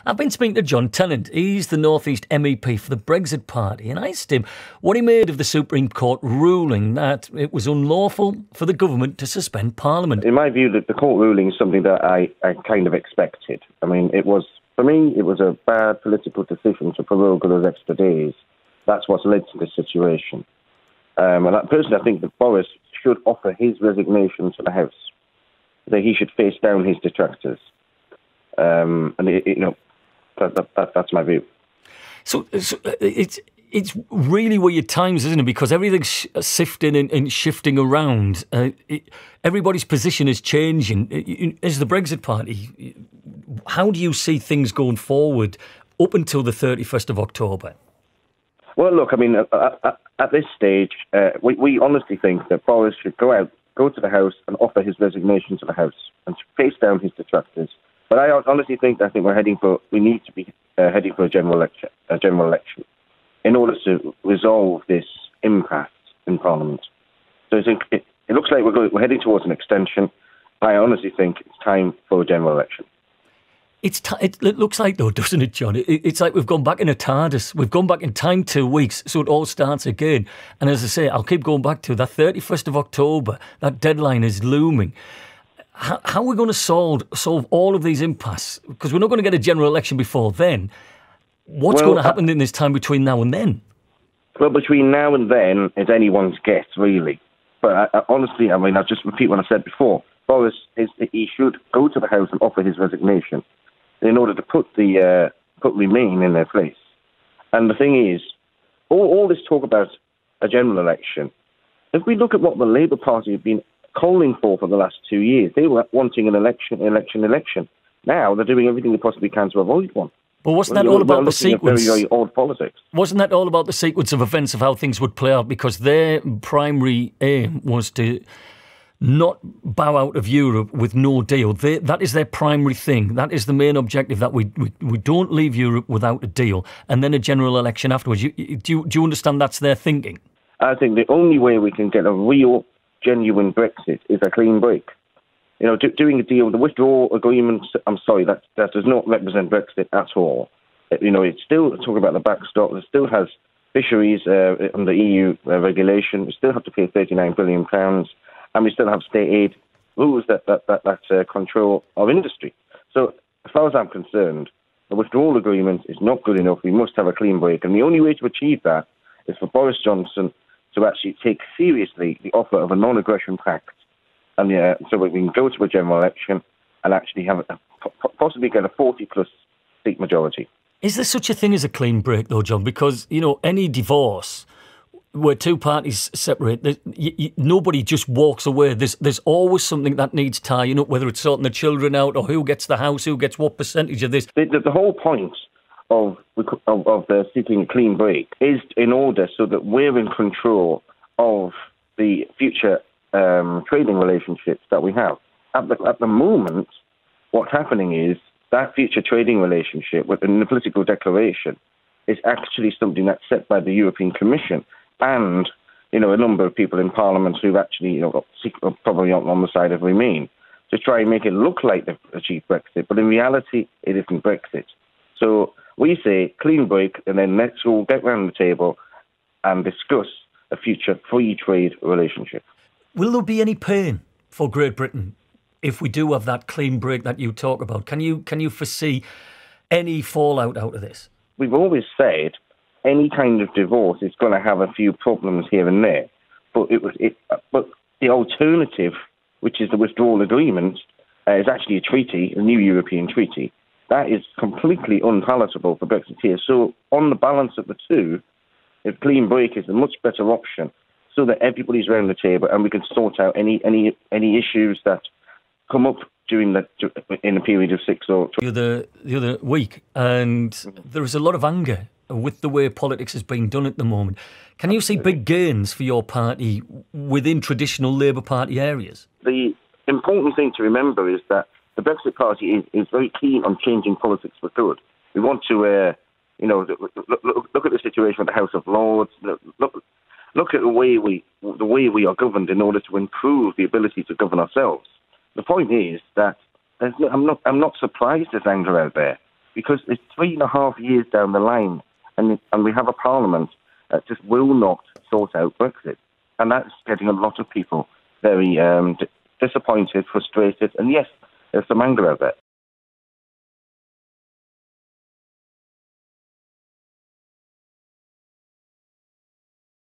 I've been speaking to John Tennant. He's the North East MEP for the Brexit Party, and I asked him what he made of the Supreme Court ruling that it was unlawful for the government to suspend Parliament. In my view, the court ruling is something that I kind of expected. I mean, for me, it was a bad political decision to prorogue those extra days. That's what's led to this situation. And personally, I think that Boris should offer his resignation to the House. That he should face down his detractors. That's my view. So it's really weird times, isn't it? Because everything's sifting and shifting around. Everybody's position is changing. As the Brexit Party, how do you see things going forward up until the 31st of October? Well, look, I mean, at this stage, we honestly think that Boris should go to the House and offer his resignation to the House and face down his detractors. But I honestly think we need to be heading for a general election in order to resolve this impasse in Parliament. So I think it looks like we're heading towards an extension. I honestly think it's time for a general election. It looks like, though, doesn't it, John? It's like we've gone back in a TARDIS. We've gone back in time 2 weeks, so it all starts again. And as I say, I'll keep going back to that 31st of October. That deadline is looming. How are we going to solve all of these impasses? Because we're not going to get a general election before then. What's going to happen in this time between now and then? Well, between now and then, it's anyone's guess, really. But honestly, I mean, I'll just repeat what I said before. Boris, he should go to the House and offer his resignation in order to put Remain in their place. And the thing is, all this talk about a general election, if we look at what the Labour Party have been calling for the last 2 years, they were wanting an election. Now they're doing everything they possibly can to avoid one. But wasn't that all about the sequence? Very, very old politics. Wasn't that all about the sequence of events of how things would play out? Because their primary aim was to not bow out of Europe with no deal. That is their primary thing. That is the main objective, that we don't leave Europe without a deal, and then a general election afterwards. Do you understand that's their thinking? I think the only way we can get a real, genuine Brexit is a clean break. You know, doing a deal, the withdrawal agreement, I'm sorry, that does not represent Brexit at all. You know, it's still talking about the backstop. It still has fisheries under EU regulation. We still have to pay £39 billion. And we still have state aid rules that control our industry. So as far as I'm concerned, the withdrawal agreement is not good enough. We must have a clean break. And the only way to achieve that is for Boris Johnson to actually take seriously the offer of a non-aggression pact. And so we can go to a general election and actually have possibly get a 40-plus seat majority. Is there such a thing as a clean break, though, John? Because, you know, any divorce where two parties separate, nobody just walks away. There's always something that needs tying up, whether it's sorting the children out or who gets the house, who gets what percentage of this. The whole point of seeking a clean break is in order so that we're in control of the future trading relationships that we have. At the moment, what's happening is that future trading relationship within the political declaration is actually something that's set by the European Commission. And, you know, a number of people in Parliament who've actually, you know, probably on the side of Remain, to try and make it look like they've achieved Brexit. But in reality, it isn't Brexit. So we say clean break, and then let's all get round the table and discuss a future free trade relationship. Will there be any pain for Great Britain if we do have that clean break that you talk about? Can you foresee any fallout out of this? We've always said any kind of divorce is going to have a few problems here and there. But the alternative, which is the withdrawal agreement, is actually a treaty, a new European treaty. That is completely unpalatable for Brexiteers. So on the balance of the two, a clean break is a much better option so that everybody's around the table and we can sort out any issues that come up in a period of 6 or 12. The other week, and there is a lot of anger with the way politics is being done at the moment. Can you see big gains for your party within traditional Labour Party areas? The important thing to remember is that the Brexit Party is very keen on changing politics for good. We want to, look at the situation with the House of Lords. Look at the way we are governed in order to improve the ability to govern ourselves. The point is that I'm not surprised there's anger out there. because it's 3.5 years down the line, and we have a parliament that just will not sort out Brexit. And that's getting a lot of people very disappointed, frustrated, and yes, there's some anger out there.